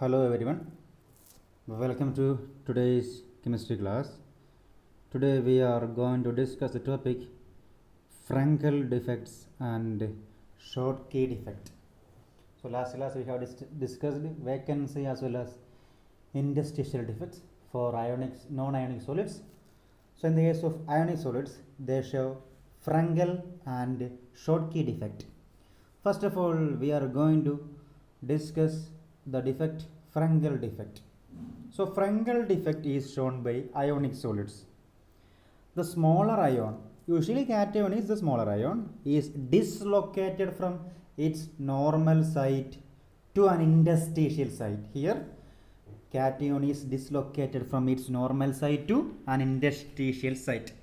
Hello everyone, welcome to today's chemistry class. Today we are going to discuss the topic Frankel defects and Schottky defect. So last class we have discussed vacancy as well as interstitial defects for non-ionic solids. So in the case of ionic solids, they show Frankel and Schottky defect. First of all, we are going to discuss the defect Frankel defect. So Frankel defect is shown by ionic solids. The smaller ion, usually cation is the smaller ion, is dislocated from its normal site to an interstitial site. Here cation is dislocated from its normal site to an interstitial site.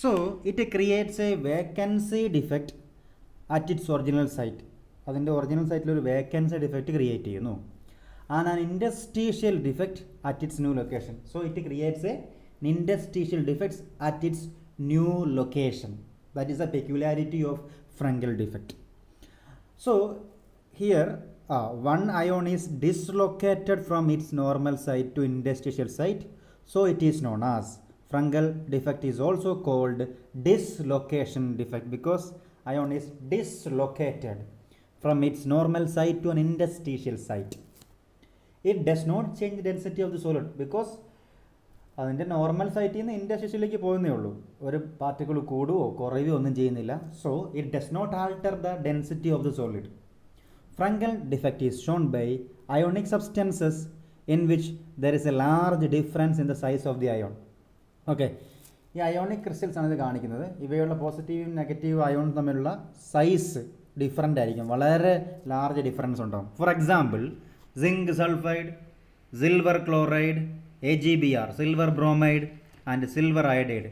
So it creates a vacancy defect at its original site. അതിൻ്റെ original സൈറ്റിൽ ഒരു vacancy defect create ചെയ്യുന്നു and an ഇൻഡസ്ട്രീഷ്യൽ defect at its new location. So it creates A ഇൻഡസ്ട്രീഷ്യൽ defects at its new location. That is A peculiarity of ഫ്രങ്കൽ defect. So here one ion is dislocated from its normal site to interstitial site, so it is known as Frankel defect. Is also called dislocation defect because ion is dislocated from its normal site to an interstitial site. It does not change the density of the solid because അതിൻ്റെ normal സൈറ്റിൽ നിന്ന് ഇൻഡസ്ട്രീഷ്യലിലേക്ക് പോകുന്നേ ഉള്ളൂ. ഒരു particle കൂടുകയോ കുറയുകയോ ഒന്നും ചെയ്യുന്നില്ല. So it does not alter the density of the solid. Frankel defect is shown by ionic substances in which there is a large difference in the size of the ion. Okay, ഈ ionic crystals ആണ് ഇത് കാണിക്കുന്നത്. ഇവയുള്ള പോസിറ്റീവും negative ion തമ്മിലുള്ള size different ആയിരിക്കും, വളരെ large difference ഉണ്ടാകും. For example zinc sulphide, silver chloride, AgBr, silver bromide and silver iodide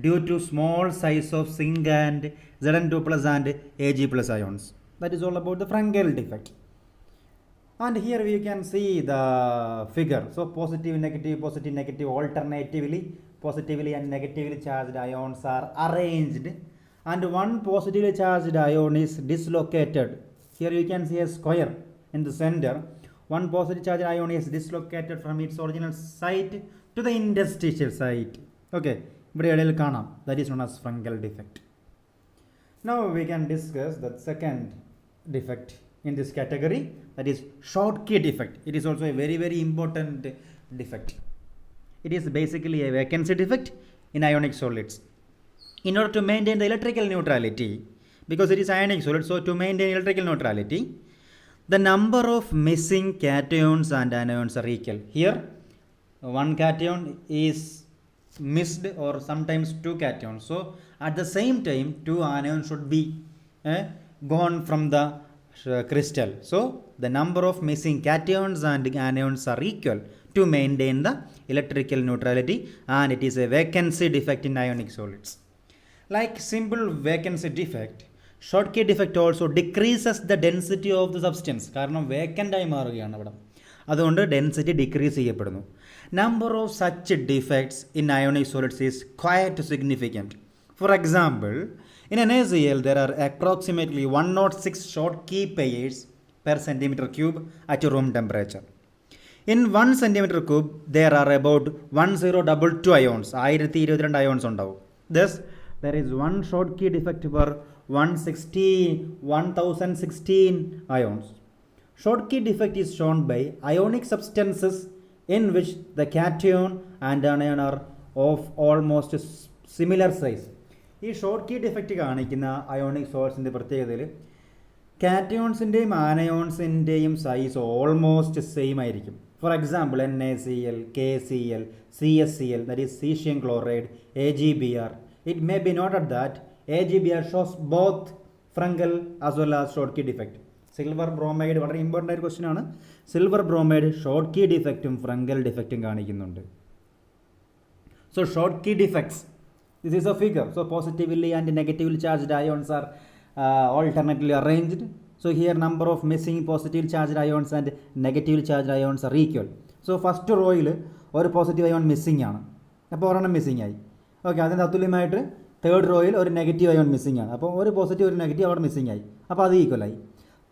due to small size of zinc and Zn2+ and Ag+ ions. That is all about the Frankel defect. And here we can see the figure. So positive, negative, alternatively positively and negatively charged ions are arranged, and one positively charged ion is dislocated. Here you can see a square in the center. One positive charged ion is dislocated from its original site to the interstitial site. Okay, that is known as Frankel defect. Now we can discuss the second defect in this category, that is Schottky defect. It is also a very important defect. It is basically a vacancy defect in ionic solids. In order to maintain the electrical neutrality, because it is ionic solid, so to maintain electrical neutrality, the number of missing cations and anions are equal. Here one cation is missed, or sometimes two cations. So at the same time two anions should be gone from the crystal. So the number of missing cations and anions are equal to maintain the electrical neutrality, and it is a vacancy defect in ionic solids. Like simple vacancy defect, Schottky defect also decreases the density of the substance. കാരണം vacant ആയി മാറുകയാണ് അവിടെ, അതുകൊണ്ട് density decrease ചെയ്യപ്പെടുന്നു. Number of such defects in ionic solids is quite significant. For example, in NaCl there are approximately 106 Schottky pairs per centimeter cube at room temperature. In 1 centimeter cube there are about 1022 ions. 1022 ions ഉണ്ടാവും. Thus there is one Schottky defect per 1016 ions. Schottky defect is shown by ionic substances in which the cation and anion are of almost similar size. ഈ Schottky defect കാണിക്കുന്ന ionic സോൾസിൻ്റെ പ്രത്യേകതയിൽ കാറ്റയോൺസിൻ്റെയും ആനയോൺസിൻ്റെയും size almost same ആയിരിക്കും. For example NaCl, KCl, CSCl, that is cesium chloride, AgBr. It may be noted that AgBr shows both Frankel as well as Schottky defect. Silver bromide വളരെ important ആയ question ആണ്. Silver bromide Schottky ഡിഫക്റ്റും ഫ്രങ്കൽ ഡിഫക്റ്റും കാണിക്കുന്നുണ്ട്. So Schottky defects, this is a figure. So positively and negatively charged ions are alternately arranged. So here number of missing positive charged ions and negatively charged ions are equal. So first റോയിൽ ഒരു positive ion missing ആണ്, അപ്പോൾ ഒരെണ്ണം missing ആയി. Okay, അതിന് തത്തുല്യമായിട്ട് third റോയിൽ ഒരു negative ion missing ആണ്, അപ്പോൾ ഒരു പോസിറ്റീവ് ഒരു നെഗറ്റീവ് അവിടെ മിസ്സിംഗ് ആയി, അപ്പോൾ അത് ഈക്വലായി.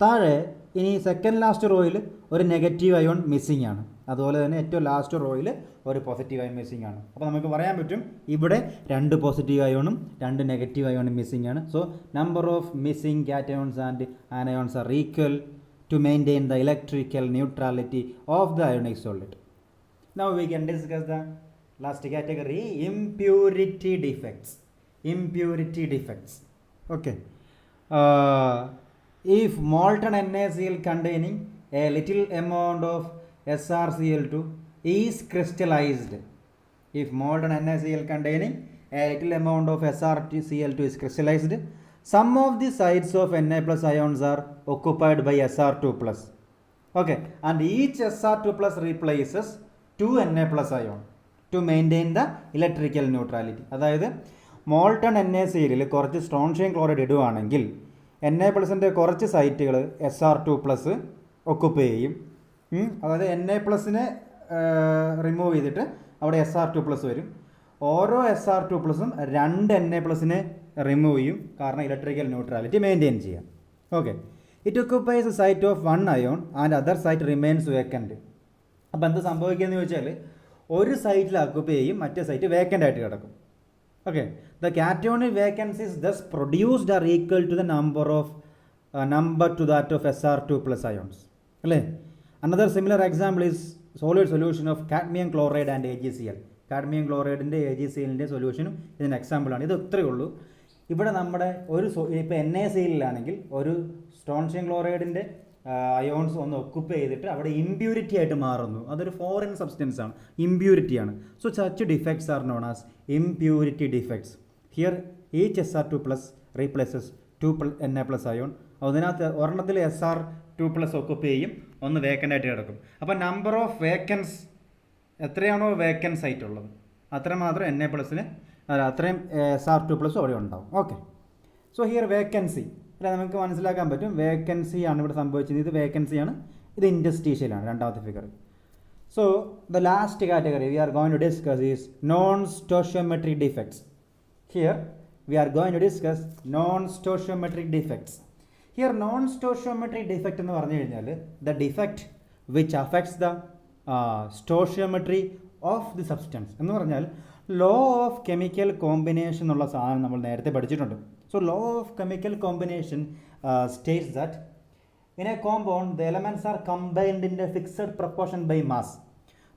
താഴെ ഇനി സെക്കൻഡ് ലാസ്റ്റ് റോയിൽ ഒരു നെഗറ്റീവ് അയോൺ മിസ്സിംഗ് ആണ്. അതുപോലെ തന്നെ ഏറ്റവും ലാസ്റ്റ് റോയിൽ ഒരു പോസിറ്റീവ് അയോൺ മിസ്സിംഗ് ആണ്. അപ്പോൾ നമുക്ക് പറയാൻ പറ്റും ഇവിടെ 2 പോസിറ്റീവ് അയോണും 2 നെഗറ്റീവ് അയോണും മിസ്സിംഗ് ആണ്. So number of missing cations and anions are equal to maintain the electrical neutrality of the ionic solid. Now we can discuss the last category, impurity defects. Impurity defects. Okay. If molten NaCl containing a little amount of SrCl2 is crystallized, if molten NaCl containing a little amount of SrCl2 is crystallized, some of the sites of Na plus ions are occupied by Sr2 plus. Okay, and each Sr2 plus replaces 2 Na plus ion to maintain the electrical neutrality. അതായത് molten NaCl കുറച്ച് strontium chloride ഇടുവാണെങ്കിൽ Na പ്ലസിൻ്റെ കുറച്ച് സൈറ്റുകൾ Sr2 plus occupy ചെയ്യും. അതായത് Na പ്ലസിനെ remove ചെയ്തിട്ട് അവിടെ Sr2 plus വരും. ഓരോ Sr2 പ്ലസും 2 Na പ്ലസിനെ റിമൂവ് ചെയ്യും, കാരണം ഇലക്ട്രിക്കൽ ന്യൂട്രാലിറ്റി മെയിൻറ്റെയിൻ ചെയ്യാം. Okay, it occupies site of 1 ion and other site remains vacant. അപ്പോൾ എന്ത് സംഭവിക്കുകയെന്ന് ചോദിച്ചാൽ ഒരു സൈറ്റിൽ ഒക്കുപ്പൈ ചെയ്യും, മറ്റേ സൈറ്റ് വേക്കൻ്റ് ആയിട്ട് കിടക്കും. Okay, the cationic vacancies thus produced are equal to the number to that of Sr2 plus ions അല്ലേ. Another similar example is solid solution of cadmium chloride and AgCl. Cadmium ക്ലോറൈഡിൻ്റെ AgClൻ്റെ സൊല്യൂഷനും ഇതിന് എക്സാമ്പിളാണ്. ഇത് ഇത്രയേ ഉള്ളൂ. ഇവിടെ നമ്മുടെ ഒരു ഇപ്പോൾ NaCl ഒരു സ്ട്രോൺഷ്യം ക്ലോറൈഡിൻ്റെ അയോൺസ് ഒന്ന് ഒക്കുപ്പൈ ചെയ്തിട്ട് അവിടെ ഇമ്പ്യൂരിറ്റി ആയിട്ട് മാറുന്നു. അതൊരു ഫോറിൻ സബ്സ്റ്റൻസ് ആണ്, ഇമ്പ്യൂരിറ്റിയാണ്. So such defects are known as impurity defects. Here each Sr2 plus replaces 2 Na plus ion. അതിനകത്ത് ഒരെണ്ണത്തിൽ Sr2 പ്ലസ് ഒക്കുപ്പൈ ചെയ്യും, ഒന്ന് വേക്കൻ്റ് ആയിട്ട് കിടക്കും. അപ്പോൾ നമ്പർ ഓഫ് വേക്കൻസ് എത്രയാണോ വേക്കൻറ്റ് സൈറ്റ് ഉള്ളത് അത്രമാത്രം Na പ്ലസിന് അത്രയും Sr2 പ്ലസ് അവിടെ ഉണ്ടാവും. ഓക്കെ, സോ ഹിയർ വേക്കൻസി അല്ല നമുക്ക് മനസ്സിലാക്കാൻ പറ്റും. വേക്കൻസിയാണ് ഇവിടെ സംഭവിച്ചത്. ഇത് വേക്കൻസിയാണ്, ഇത് ഇൻഡസ്ട്രീഷ്യലാണ് രണ്ടാമത്തെ figure. So the last category we are going to discuss is non stoichiometric defects. Here we are going to discuss non stoichiometric defects. Here non stoichiometric defect എന്ന് പറഞ്ഞു കഴിഞ്ഞാൽ the defect which affects the stoichiometry of the substance എന്ന് പറഞ്ഞാൽ law of chemical combination എന്നുള്ള സാധനം നമ്മൾ നേരത്തെ പഠിച്ചിട്ടുണ്ട്. So law of chemical combination states that in a compound the elements are combined in a fixed proportion by mass,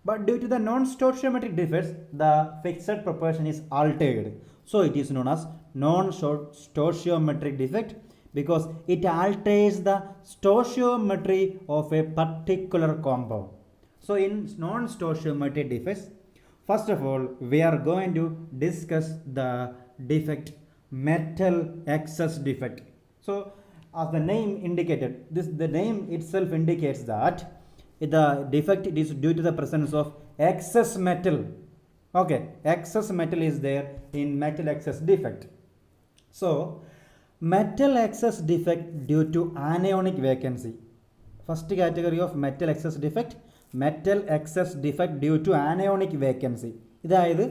but due to the non stoichiometric defects the fixed proportion is altered. So it is known as non stoichiometric defect because it alters the stoichiometry of a particular compound. So in non-stoichiometric defects, first of all we are going to discuss the defect metal excess defect. So as the name indicated, the name itself indicates that the defect is due to the presence of excess metal. Okay, excess metal is there in metal excess defect. So metal excess defect due to anionic vacancy. First category of metal excess defect, metal excess defect due to anionic vacancy. ഇതായത്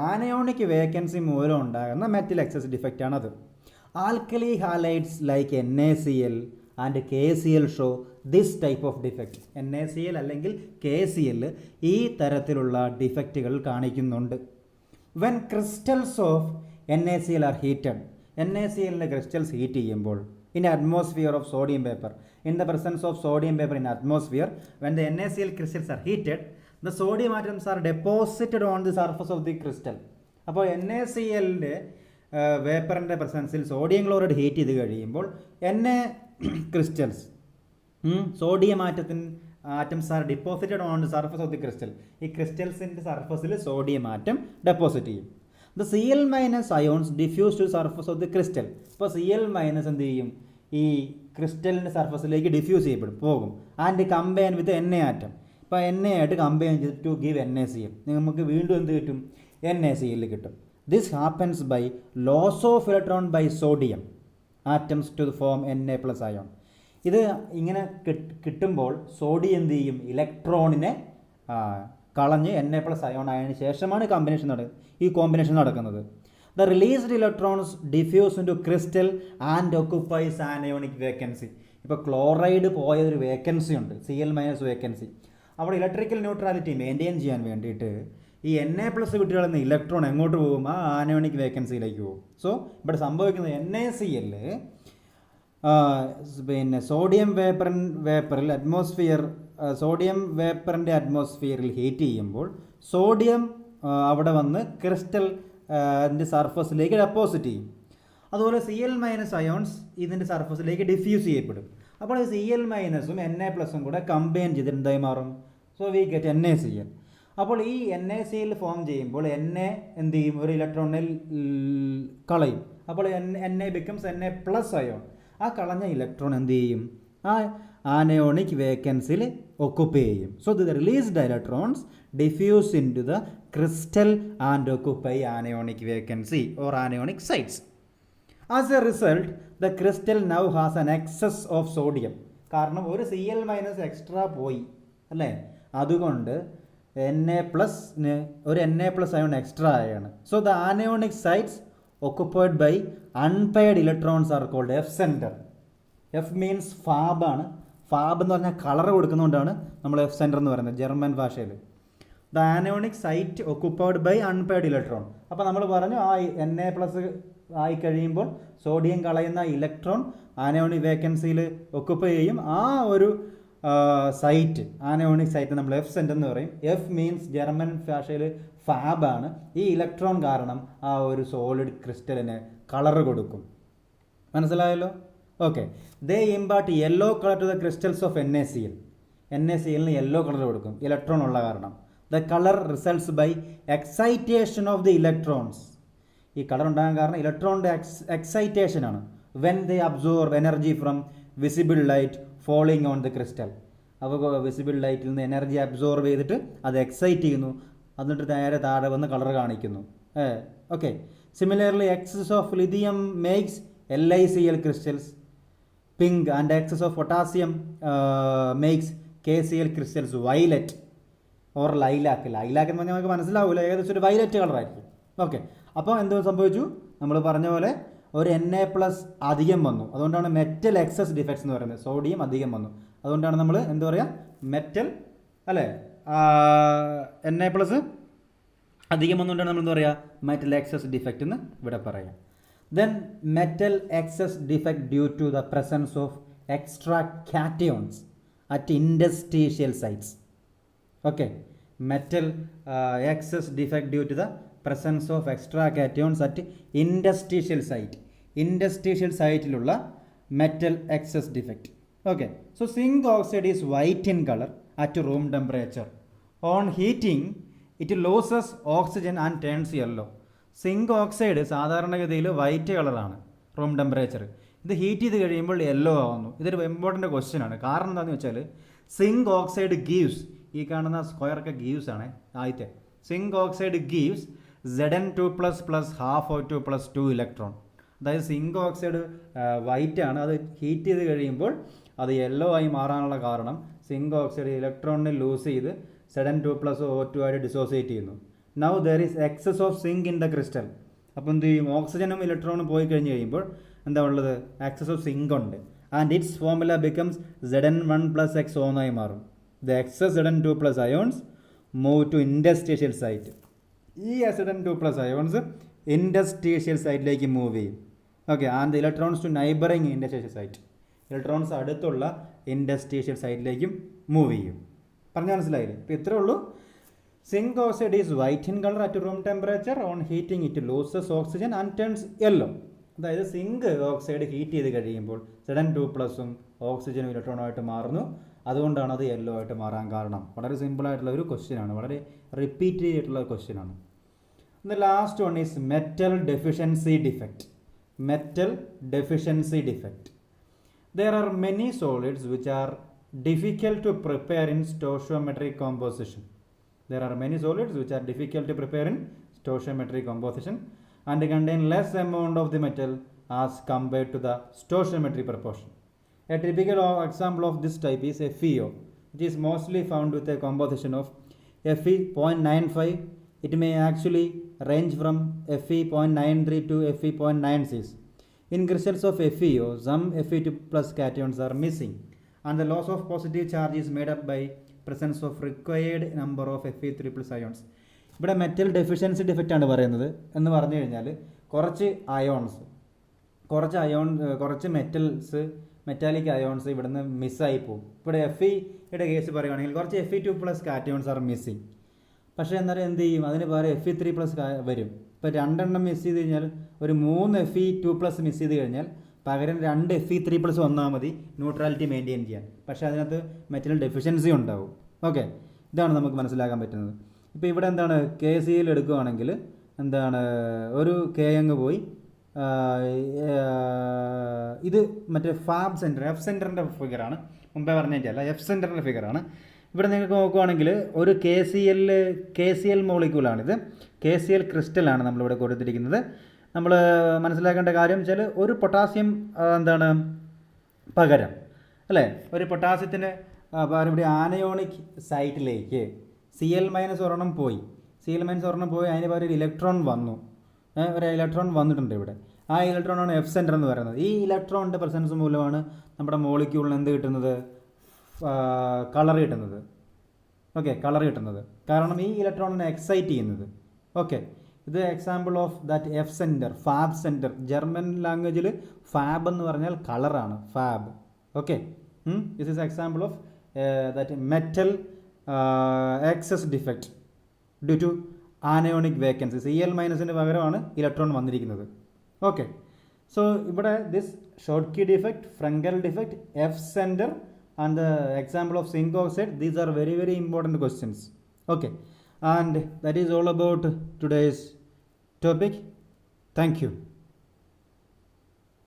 anionic vacancy മൂലം ഉണ്ടാകുന്ന metal excess defect ആണത്. Alkali halides like NaCl and KCl show this type of defect. NaCl അല്ലെങ്കിൽ KCl ഈ തരത്തിലുള്ള ഡിഫക്റ്റുകൾ കാണിക്കുന്നുണ്ട്. When crystals of NaCl are heated, NaClൻ്റെ ക്രിസ്റ്റൽസ് ഹീറ്റ് ചെയ്യുമ്പോൾ in atmosphere of sodium vapour, in the presence of sodium vapour in atmosphere, when the NaCl crystals are heated, the sodium atoms are deposited on the surface of the crystal. അപ്പോൾ NaClൻ്റെ വേപ്പറിൻ്റെ പ്രസൻസിൽ sodium chloride heat ചെയ്ത് കഴിയുമ്പോൾ Na crystals sodium atoms are deposited on the surface of the crystal. ഈ ക്രിസ്റ്റൽസിൻ്റെ സർഫസിൽ sodium atom deposit ചെയ്യും. The Cl minus ions diffuse to the surface of the crystal. ഇപ്പോൾ Cl minus എന്ത് ചെയ്യും, ഈ ക്രിസ്റ്റലിൻ്റെ സർഫസിലേക്ക് ഡിഫ്യൂസ് ചെയ്യപ്പെടും, പോകും. And combine with Na atom. ഇപ്പോൾ Na ആയിട്ട് കമ്പൈൻ ചെയ്ത് ടു ഗിവ് NaCl. നമുക്ക് വീണ്ടും എന്ത് കിട്ടും, NaCl കിട്ടും. This happens by loss of electron by sodium atoms to form Na plus ion. ഇത് ഇങ്ങനെ കിട്ടുമ്പോൾ സോഡിയം എന്ത് ചെയ്യും, ഇലക്ട്രോണിനെ കളഞ്ഞ് Na പ്ലസ് അയോൺ ആയതിനു ശേഷമാണ് ഈ കോമ്പിനേഷൻ നടക്കുന്നത്. The released electrons diffuse into crystal and occupies anionic vacancy. ഇപ്പോൾ ക്ലോറൈഡ് പോയൊരു വേക്കൻസി ഉണ്ട്, Cl- വേക്കൻസി. അവിടെ ഇലക്ട്രിക്കൽ ന്യൂട്രാലിറ്റി മെയിൻറ്റെയിൻ ചെയ്യാൻ വേണ്ടിയിട്ട് ഈ Na+ കുട്ടികളിൽ നിന്ന് ഇലക്ട്രോൺ എങ്ങോട്ട് പോകും? ആ ആനോണിക് വേക്കൻസിയിലേക്ക് പോകും. സോ ഇവിടെ സംഭവിക്കുന്നത് NaCl പിന്നെ സോഡിയം വേപ്പറിൽ സോഡിയം വേപ്പറിൻ്റെ അറ്റ്മോസ്ഫിയറിൽ ഹീറ്റ് ചെയ്യുമ്പോൾ സോഡിയം അവിടെ വന്ന് ക്രിസ്റ്റൽ സർഫസിലേക്ക് ഡെപ്പോസിറ്റ് ചെയ്യും. അതുപോലെ Cl- അയോൺസ് ഇതിൻ്റെ സർഫസിലേക്ക് ഡിഫ്യൂസ് ചെയ്യപ്പെടും. അപ്പോൾ Cl- Na+ഉം കൂടെ കമ്പൈൻ ചെയ്ത് എന്തായി മാറും? So we get NaCl. അപ്പോൾ ഈ NaCl ഫോം ചെയ്യുമ്പോൾ Na എന്ത് ചെയ്യും? ഒരു ഇലക്ട്രോണിൽ കളയും. അപ്പോൾ Na ബിക്കംസ് Na+ അയോൺ. ആ കളഞ്ഞ ഇലക്ട്രോൺ എന്ത് ചെയ്യും? ആ ആനയോണിക് വേക്കൻസിയിൽ ഒക്കുപ്പൈ ചെയ്യും. So the released electrons diffuse into the crystal and occupy anionic vacancy or anionic sites. As a result the crystal now has an excess of sodium. കാരണം ഒരു Cl- extra പോയി അല്ലേ, അതുകൊണ്ട് Na+ന് ഒരു Na+ ion extra ആയാണ്. So the anionic sites occupied by unpaired electrons are called F center. F means fab ആണ്. Fab എന്ന് പറഞ്ഞാൽ കളർ കൊടുക്കുന്നതുകൊണ്ടാണ് നമ്മൾ F center എന്ന് പറയുന്നത് ജർമ്മൻ ഭാഷയിൽ. The anionic site occupied by unpaired electron. അപ്പോൾ നമ്മൾ പറഞ്ഞു ആ Na+ ആയി കഴിയുമ്പോൾ സോഡിയം കളയുന്ന ഇലക്ട്രോൺ ആനയോണിക് വേക്കൻസിയിൽ ഒക്കുപ്പൈ ചെയ്യും. ആ ഒരു സൈറ്റ് ആനയോണിക് സൈറ്റ് നമ്മൾ F center എന്ന് പറയും. F മീൻസ് ജർമ്മൻ ഭാഷയിൽ ഫാബാണ്. ഈ ഇലക്ട്രോൺ കാരണം ആ ഒരു സോളിഡ് ക്രിസ്റ്റലിന് കളർ കൊടുക്കും. മനസ്സിലായല്ലോ? Okay. They impart yellow colour to the crystals of NaCl. NaClന് യെല്ലോ കളർ കൊടുക്കും ഇലക്ട്രോൺ ഉള്ള കാരണം. The colour results by excitation of the electrons. ഈ കളർ ഉണ്ടാകാൻ കാരണം ഇലക്ട്രോണിൻ്റെ എക്സൈറ്റേഷൻ ആണ്. When they absorb energy from visible light falling on the crystal. അപ്പോൾ വിസിബിൾ ലൈറ്റിൽ നിന്ന് എനർജി അബ്സോർബ് ചെയ്തിട്ട് അത് എക്സൈറ്റ് ചെയ്യുന്നു, എന്നിട്ട് നേരെ താഴെ വന്ന് കളർ കാണിക്കുന്നു. Okay. Similarly excess of lithium makes LiCl crystals pink and excess of potassium makes KCl crystals violet or lilac. Lilac എന്ന് പറഞ്ഞാൽ നമുക്ക് മനസ്സിലാവില്ല, ഏകദേശം ഒരു വയലറ്റ് കളറായിരിക്കും. ഓക്കെ. അപ്പോൾ എന്തോ സംഭവിച്ചു? നമ്മൾ പറഞ്ഞ പോലെ ഒരു Na+ അധികം വന്നു, അതുകൊണ്ടാണ് മെറ്റൽ എക്സസ് ഡിഫക്ട്സ് എന്ന് പറയുന്നത്. സോഡിയം അധികം വന്നു, അതുകൊണ്ടാണ് നമ്മൾ എന്താ പറയുക മെറ്റൽ അല്ലേ, Na+ അധികം വന്നുകൊണ്ടാണ് നമ്മൾ എന്താ പറയുക മെറ്റൽ എക്സസ് ഡിഫക്റ്റ് എന്ന് ഇവിടെ പറയാം. Then metal excess defect due to the presence of extra cations at interstitial sites. Okay. Metal excess defect due to the presence of extra cations at interstitial site. Interstitial സൈറ്റിലുള്ള metal excess defect. Okay. So zinc oxide is white in colour at room temperature. On heating it loses oxygen and turns yellow. Zinc oxide സാധാരണഗതിയിൽ white കളറാണ് room temperature. ഇത് heat ചെയ്ത് കഴിയുമ്പോൾ yellow ആവുന്നു. ഇതൊരു important question ആണ്. കാരണം എന്താണെന്ന് വെച്ചാൽ സിങ്ക് ഓക്സൈഡ് ഗീവ്സ്, ഈ കാണുന്ന സ്ക്വയറൊക്കെ ഗീവ്സ് ആണ് ആദ്യത്തെ. Zinc oxide gives Zn2+ half O2 + 2 electron. അതായത് സിങ്ക് ഓക്സൈഡ് വൈറ്റ് ആണ്, അത് ഹീറ്റ് ചെയ്ത് കഴിയുമ്പോൾ അത് യെല്ലോ ആയി മാറാനുള്ള കാരണം സിങ്ക് ഓക്സൈഡ് ഇലക്ട്രോണിനെ ലൂസ് ചെയ്ത് Zn2+ O2 ആയിട്ട് ഡിസോസിയേറ്റ് ചെയ്യുന്നു. Now there is excess of zinc in the crystal. അപ്പോൾ എന്ത് ചെയ്യും? ഓക്സിജനും ഇലക്ട്രോണും പോയി കഴിഞ്ഞ് കഴിയുമ്പോൾ എന്താ ഉള്ളത്? എക്സസ് ഓഫ് സിങ്ക് ഉണ്ട്. And its formula becomes Zn1+ X ആയി മാറും. The excess Zn2+ ions move to interstitial site. ഈ Zn2+ അയോൺസ് ഇൻഡസ്ട്രീഷ്യൽ സൈറ്റിലേക്ക് മൂവ് ചെയ്യും. Okay. And the electrons to neighbouring interstitial site. Electrons അടുത്തുള്ള ഇൻഡസ്ട്രീഷ്യൽ സൈറ്റിലേക്കും മൂവ് ചെയ്യും. പറഞ്ഞാൽ മനസ്സിലായില്ലേ? ഇപ്പോൾ ഇത്രേ ഉള്ളൂ. Zinc oxide is white in colour at room temperature. On heating it loses oxygen and turns yellow. അതായത് സിങ്ക് ഓക്സൈഡ് ഹീറ്റ് ചെയ്ത് കഴിയുമ്പോൾ Zn2+ഉം ഓക്സിജനും ഇലക്ട്രോണുമായിട്ട് മാറുന്നു. അതുകൊണ്ടാണ് അത് യെല്ലോ ആയിട്ട് മാറാൻ കാരണം. വളരെ സിമ്പിളായിട്ടുള്ള ഒരു ക്വസ്റ്റ്യൻ ആണ്, വളരെ റിപ്പീറ്റ് ചെയ്തിട്ടുള്ള ക്വസ്റ്റ്യൻ ആണ്. The last one is metal deficiency defect. Metal deficiency defect. There are many solids which are difficult to prepare in stoichiometric composition. There are many solids which are difficult to prepare in stoichiometric composition and contain less amount of the metal as compared to the stoichiometric proportion. A typical example of this type is FeO, which is mostly found with a composition of Fe 0.95. It may actually range from Fe 0.93 to Fe 0.96. In crystals of FeO, some Fe2 plus cations are missing, and the loss of positive charge is made up by presence of required number of Fe3 plus ions. ഇവിടെ metal deficiency defect ആണ് പറയുന്നത്. എന്ന് പറഞ്ഞു കഴിഞ്ഞാൽ കുറച്ച് metallic ions ഇവിടുന്ന് മിസ്സായി പോകും. ഇവിടെ Feയുടെ കേസ് പറയുകയാണെങ്കിൽ കുറച്ച് Fe2 plus cations R missing. പക്ഷേ എന്നാലും എന്ത് ചെയ്യും, അതിന് പകരം Fe3 പ്ലസ് വരും. ഇപ്പോൾ 2 മിസ് ചെയ്ത് കഴിഞ്ഞാൽ ഒരു 3 Fe2 പ്ലസ് മിസ് ചെയ്ത് കഴിഞ്ഞാൽ പകരം 2 Fe3 പ്ലസ് വന്നാൽ മതി ന്യൂട്രാലിറ്റി മെയിൻറ്റെയിൻ ചെയ്യാൻ. പക്ഷേ അതിനകത്ത് മെറ്റൽ ഡെഫിഷ്യൻസി ഉണ്ടാവും. ഓക്കെ, ഇതാണ് നമുക്ക് മനസ്സിലാക്കാൻ പറ്റുന്നത്. ഇപ്പോൾ ഇവിടെ എന്താണ് KCl എടുക്കുകയാണെങ്കിൽ എന്താണ് ഒരു K അങ്ങ് പോയി, ഇത് മറ്റേ ഫാബ് സെൻറ്റർ F സെൻറ്ററിൻ്റെ ഫിഗറാണ്, മുമ്പേ പറഞ്ഞിട്ടല്ല, F സെൻറ്ററിൻ്റെ ഫിഗറാണ്. ഇവിടെ നിങ്ങൾക്ക് നോക്കുകയാണെങ്കിൽ ഒരു KCl മോളിക്യൂളാണിത്, KCl ക്രിസ്റ്റലാണ് നമ്മളിവിടെ കൊടുത്തിരിക്കുന്നത്. നമ്മൾ മനസ്സിലാക്കേണ്ട കാര്യം വെച്ചാൽ ഒരു പൊട്ടാസ്യം എന്താണ് പകരം അല്ലേ, ഒരു പൊട്ടാസ്യത്തിന് പകരം ഇവിടെ ആനയോണിക് സൈറ്റിലേക്ക് Cl- പോയി, അതിന് പകരം ഒരു ഇലക്ട്രോൺ വന്നു, ഒരു ഇലക്ട്രോൺ വന്നിട്ടുണ്ട് ഇവിടെ. ആ ഇലക്ട്രോണാണ് F സെൻറ്റർ എന്ന് പറയുന്നത്. ഈ ഇലക്ട്രോണിൻ്റെ പ്രസൻസ് മൂലമാണ് നമ്മുടെ മോളിക്യൂളിന് എന്ത് കിട്ടുന്നത്, കളർ കിട്ടുന്നത്. ഓക്കെ, കളർ കിട്ടുന്നത് കാരണം ഈ ഇലക്ട്രോണിനെ എക്സൈറ്റ് ചെയ്യുന്നത്. ഓക്കെ, ഇത് example of that F centre, ഫാബ് സെൻറ്റർ. ജർമ്മൻ ലാംഗ്വേജിൽ ഫാബ് എന്ന് പറഞ്ഞാൽ കളറാണ്, ഫാബ്. Okay, this is example of that metal excess defect due to anionic vacancy. Cl- പകരമാണ് ഇലക്ട്രോൺ വന്നിരിക്കുന്നത്. ഓക്കെ, സോ ഇവിടെ this Schottky defect, Frenkel defect, F centre and the example of zinc oxide, these are very, very important questions. Okay, and that is all about today's topic. Thank you.